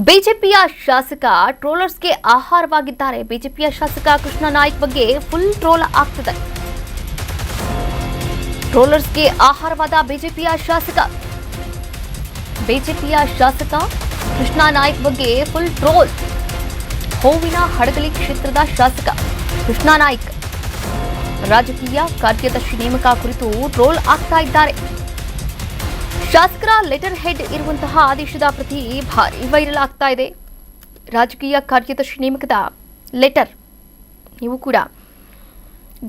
ಬಿಜೆಪಿಯ ಶಾಸಕ ಟ್ರೋಲರ್ಸ್ಗೆ ಆಹಾರವಾಗಿದ್ದಾರೆ. ಬಿಜೆಪಿಯ ಶಾಸಕ ಕೃಷ್ಣ ನಾಯ್ಕ್ ಬಗ್ಗೆ ಫುಲ್ ಟ್ರೋಲ್ ಆಗ್ತಿದೆ. ಟ್ರೋಲರ್ಸ್ಗೆ ಆಹಾರವಾದ ಬಿಜೆಪಿಯ ಶಾಸಕ ಕೃಷ್ಣ ನಾಯ್ಕ್ ಬಗ್ಗೆ ಫುಲ್ ಟ್ರೋಲ್. ಹೂವಿನ ಹಡಗಲಿ ಕ್ಷೇತ್ರದ ಶಾಸಕ ಕೃಷ್ಣ ನಾಯ್ಕ್ ರಾಜಕೀಯ ಕಾರ್ಯದರ್ಶಿ ನೇಮಕ ಕುರಿತು ಟ್ರೋಲ್ ಆಗ್ತಾ ಇದ್ದಾರೆ. ಶಾಸಕರ ಲೆಟರ್ ಹೆಡ್ ಇರುವಂತಹ ಆದೇಶದ ಪ್ರತಿ ಭಾರಿ ವೈರಲ್ ಆಗ್ತಾ ಇದೆ. ರಾಜಕೀಯ ಕಾರ್ಯದರ್ಶಿ ನೇಮಕದ ಲೆಟರ್ ನೀವು ಕೂಡ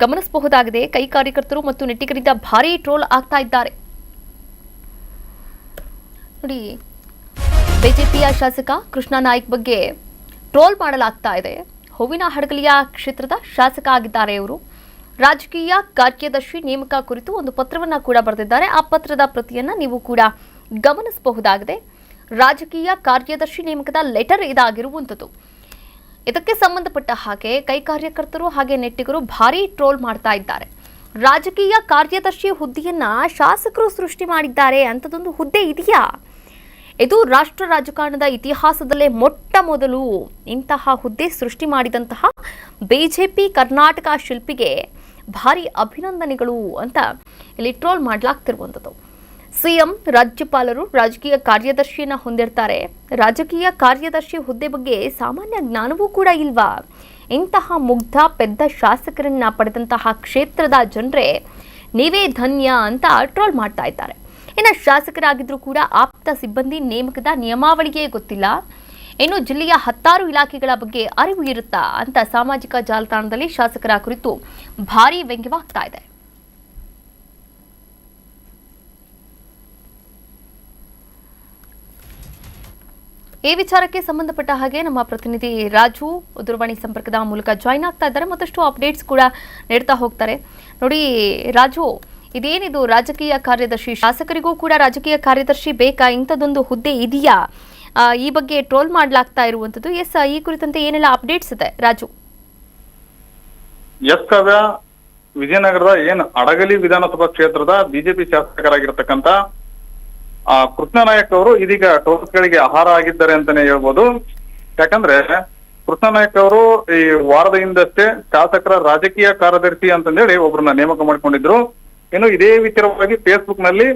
ಗಮನಿಸಬಹುದಾಗಿದೆ. ಕೈ ಕಾರ್ಯಕರ್ತರು ಮತ್ತು ನೆಟ್ಟಿಗರಿಂದ ಭಾರಿ ಟ್ರೋಲ್ ಆಗ್ತಾ ಇದ್ದಾರೆ. ನೋಡಿ, ಬಿಜೆಪಿಯ ಶಾಸಕ ಕೃಷ್ಣ ನಾಯ್ಕ್ ಬಗ್ಗೆ ಟ್ರೋಲ್ ಮಾಡಲಾಗ್ತಾ ಇದೆ. ಹೂವಿನ ಹಡಗಲಿಯ ಕ್ಷೇತ್ರದ ಶಾಸಕ ಆಗಿದ್ದಾರೆ ಇವರು. ರಾಜಕೀಯ ಕಾರ್ಯದರ್ಶಿ ನೇಮಕ ಕುರಿತು ಒಂದು ಪತ್ರವನ್ನು ಕೂಡ ಬರೆದಿದ್ದಾರೆ. ಆ ಪತ್ರದ ಪ್ರತಿಯನ್ನ ನೀವು ಕೂಡ ಗಮನಿಸಬಹುದಾಗಿದೆ. ರಾಜಕೀಯ ಕಾರ್ಯದರ್ಶಿ ನೇಮಕದ ಲೆಟರ್ ಇದಾಗಿರುವಂಥದ್ದು. ಇದಕ್ಕೆ ಸಂಬಂಧಪಟ್ಟ ಹಾಗೆ ಕೈ ಕಾರ್ಯಕರ್ತರು ಹಾಗೆ ನೆಟ್ಟಿಗರು ಭಾರಿ ಟ್ರೋಲ್ ಮಾಡ್ತಾ ಇದ್ದಾರೆ. ರಾಜಕೀಯ ಕಾರ್ಯದರ್ಶಿ ಹುದ್ದೆಯನ್ನ ಶಾಸಕರು ಸೃಷ್ಟಿ ಮಾಡಿದ್ದಾರೆ ಅಂತದೊಂದು ಹುದ್ದೆ ಇದೆಯಾ? ಇದು ರಾಷ್ಟ್ರ ರಾಜಕಾರಣದ ಇತಿಹಾಸದಲ್ಲೇ ಮೊಟ್ಟ ಮೊದಲು ಇಂತಹ ಹುದ್ದೆ ಸೃಷ್ಟಿ ಮಾಡಿದಂತಹ ಬಿಜೆಪಿ ಕರ್ನಾಟಕ ಶಿಲ್ಪಿಗೆ ಭಾರಿ ಅಭಿನಂದನೆಗಳು ಅಂತ ಇಲ್ಲಿ ಟ್ರೋಲ್ ಮಾಡಲಾಗ್ತಿರುವಂಥದ್ದು. ಸಿಎಂ, ರಾಜ್ಯಪಾಲರು ರಾಜಕೀಯ ಕಾರ್ಯದರ್ಶಿಯನ್ನ ಹೊಂದಿರ್ತಾರೆ. ರಾಜಕೀಯ ಕಾರ್ಯದರ್ಶಿ ಹುದ್ದೆ ಬಗ್ಗೆ ಸಾಮಾನ್ಯ ಜ್ಞಾನವೂ ಕೂಡ ಇಲ್ವಾ? ಇಂತಹ ಮುಗ್ಧ ಪೆದ್ದ ಶಾಸಕರನ್ನ ಪಡೆದಂತಹ ಕ್ಷೇತ್ರದ ಜನರೇ ನೀವೇ ಧನ್ಯ ಅಂತ ಟ್ರೋಲ್ ಮಾಡ್ತಾ ಇದ್ದಾರೆ. ಇನ್ನು ಶಾಸಕರಾಗಿದ್ರೂ ಕೂಡ ಆಪ್ತ ಸಿಬ್ಬಂದಿ ನೇಮಕದ ನಿಯಮಾವಳಿಗೆ ಗೊತ್ತಿಲ್ಲ. ಇನ್ನು ಜಿಲ್ಲೆಯ 10 ಇಲಾಖೆಗಳ ಬಗ್ಗೆ ಅರಿವು ಇರುತ್ತಾ ಅಂತ ಸಾಮಾಜಿಕ ಜಾಲತಾಣದಲ್ಲಿ ಶಾಸಕರ ಕುರಿತು ಭಾರಿ ವ್ಯಂಗ್ಯವಾಗ್ತಾ ಇದೆ. ಈ ವಿಚಾರಕ್ಕೆ ಸಂಬಂಧಪಟ್ಟ ಹಾಗೆ ನಮ್ಮ ಪ್ರತಿನಿಧಿ ರಾಜು ದೂರವಾಣಿ ಸಂಪರ್ಕದ ಮೂಲಕ ಜಾಯಿನ್ ಆಗ್ತಾ ಇದ್ದಾರೆ. ಮತ್ತಷ್ಟು ಅಪ್ಡೇಟ್ಸ್ ಕೂಡ ನೀಡ್ತಾ ಹೋಗ್ತಾರೆ. ನೋಡಿ ರಾಜು, ಇದೇನಿದು ರಾಜಕೀಯ ಕಾರ್ಯದರ್ಶಿ? ಶಾಸಕರಿಗೂ ಕೂಡ ರಾಜಕೀಯ ಕಾರ್ಯದರ್ಶಿ ಬೇಕಾ? ಇಂಥದ್ದೊಂದು ಹುದ್ದೆ ಇದೆಯಾ? ಈ ಬಗ್ಗೆ ಟ್ರೋಲ್ ಮಾಡಲಾಗ್ತಾ ಇರುವಂತದ್ದು. ಈ ಕುರಿತಂತೆ ಏನೆಲ್ಲ ಅಪ್ಡೇಟ್ಸ್ ಇದೆ ರಾಜು? ಕಾವ್ಯ, ವಿಜಯನಗರದ ಅಡಗಲಿ ವಿಧಾನಸಭಾ ಕ್ಷೇತ್ರದ ಬಿಜೆಪಿ ಶಾಸಕರಾಗಿರ್ತಕ್ಕಂಥ ಕೃಷ್ಣ ನಾಯಕ್ ಅವರು ಇದೀಗ ಟ್ರೋಲ್ಸ್ಗಳಿಗೆ ಆಹಾರ ಆಗಿದ್ದಾರೆ ಅಂತಾನೆ ಹೇಳ್ಬೋದು. ಯಾಕಂದ್ರೆ ಕೃಷ್ಣ ನಾಯಕ್ ಅವರು ಈ ವಾರದ ಹಿಂದಷ್ಟೇ ಶಾಸಕರ ರಾಜಕೀಯ ಕಾರ್ಯದರ್ಶಿ ಅಂತಂದೇಳಿ ಒಬ್ಬರನ್ನ ನೇಮಕ ಮಾಡಿಕೊಂಡಿದ್ರು. ಇನ್ನು ಇದೇ ವಿಚಾರವಾಗಿ ಫೇಸ್ಬುಕ್ ನಲ್ಲಿ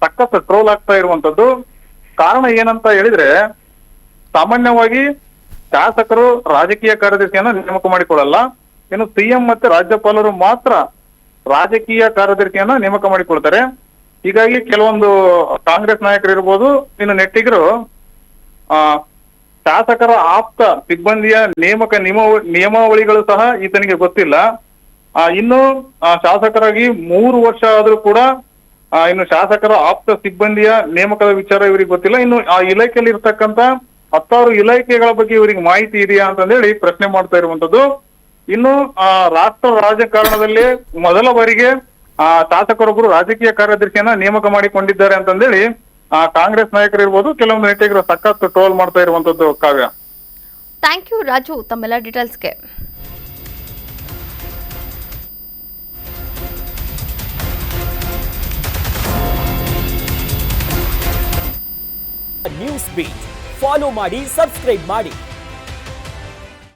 ಸಖತ್ ಟ್ರೋಲ್ ಆಗ್ತಾ ಇರುವಂತದ್ದು. ಕಾರಣ ಏನಂತ ಹೇಳಿದ್ರೆ, ಸಾಮಾನ್ಯವಾಗಿ ಶಾಸಕರು ರಾಜಕೀಯ ಕಾರ್ಯದರ್ಶಿಯನ್ನ ನೇಮಕ ಮಾಡಿಕೊಳ್ಳಲ್ಲ. ಇನ್ನು ಸಿಎಂ ಮತ್ತೆ ರಾಜ್ಯಪಾಲರು ಮಾತ್ರ ರಾಜಕೀಯ ಕಾರ್ಯದರ್ಶಿಯನ್ನ ನೇಮಕ ಮಾಡಿಕೊಳ್ತಾರೆ. ಹೀಗಾಗಿ ಕೆಲವೊಂದು ಕಾಂಗ್ರೆಸ್ ನಾಯಕರು ಇರ್ಬೋದು, ಇನ್ನು ನೆಟ್ಟಿಗರು ಶಾಸಕರ ಆಪ್ತ ಸಿಬ್ಬಂದಿಯ ನೇಮಕ ನಿಯಮಾವಳಿಗಳು ಸಹ ಈತನಿಗೆ ಗೊತ್ತಿಲ್ಲ. ಇನ್ನು ಶಾಸಕರಾಗಿ 3 ವರ್ಷ ಆದ್ರೂ ಕೂಡ ಇನ್ನು ಶಾಸಕರ ಆಪ್ತ ಸಿಬ್ಬಂದಿಯ ನೇಮಕದ ವಿಚಾರ ಇವರಿಗೆ ಗೊತ್ತಿಲ್ಲ. ಇನ್ನು ಆ ಇಲಾಖೆಯಲ್ಲಿ ಇರ್ತಕ್ಕಂಥ 10 ಇಲಾಖೆಗಳ ಬಗ್ಗೆ ಇವರಿಗೆ ಮಾಹಿತಿ ಇದೆಯಾ ಅಂತಂದೇಳಿ ಪ್ರಶ್ನೆ ಮಾಡ್ತಾ ಇರುವಂತದ್ದು. ಇನ್ನು ರಾಷ್ಟ್ರ ರಾಜಕಾರಣದಲ್ಲಿ ಮೊದಲ ಬಾರಿಗೆ ಶಾಸಕರೊಬ್ಬರು ರಾಜಕೀಯ ಕಾರ್ಯದರ್ಶಿಯನ್ನ ನೇಮಕ ಮಾಡಿಕೊಂಡಿದ್ದಾರೆ ಅಂತಂದೇಳಿ ಕಾಂಗ್ರೆಸ್ ನಾಯಕರು ಇರ್ಬೋದು, ಕೆಲವೊಂದು ನೆಟ್ಟಿಗರು ಸಖತ್ ಟ್ರೋಲ್ ಮಾಡ್ತಾ ಇರುವಂತದ್ದು. ಕಾವ್ಯ, ಥ್ಯಾಂಕ್ ಯು ರಾಜು ತಮ್ಮೆಲ್ಲ ಡೀಟೇಲ್ಸ್ಗೆ. ನ್ಯೂಸ್ ಬೀಟ್ ಫಾಲೋ ಮಾಡಿ, ಸಬ್ಸ್ಕ್ರೈಬ್ ಮಾಡಿ.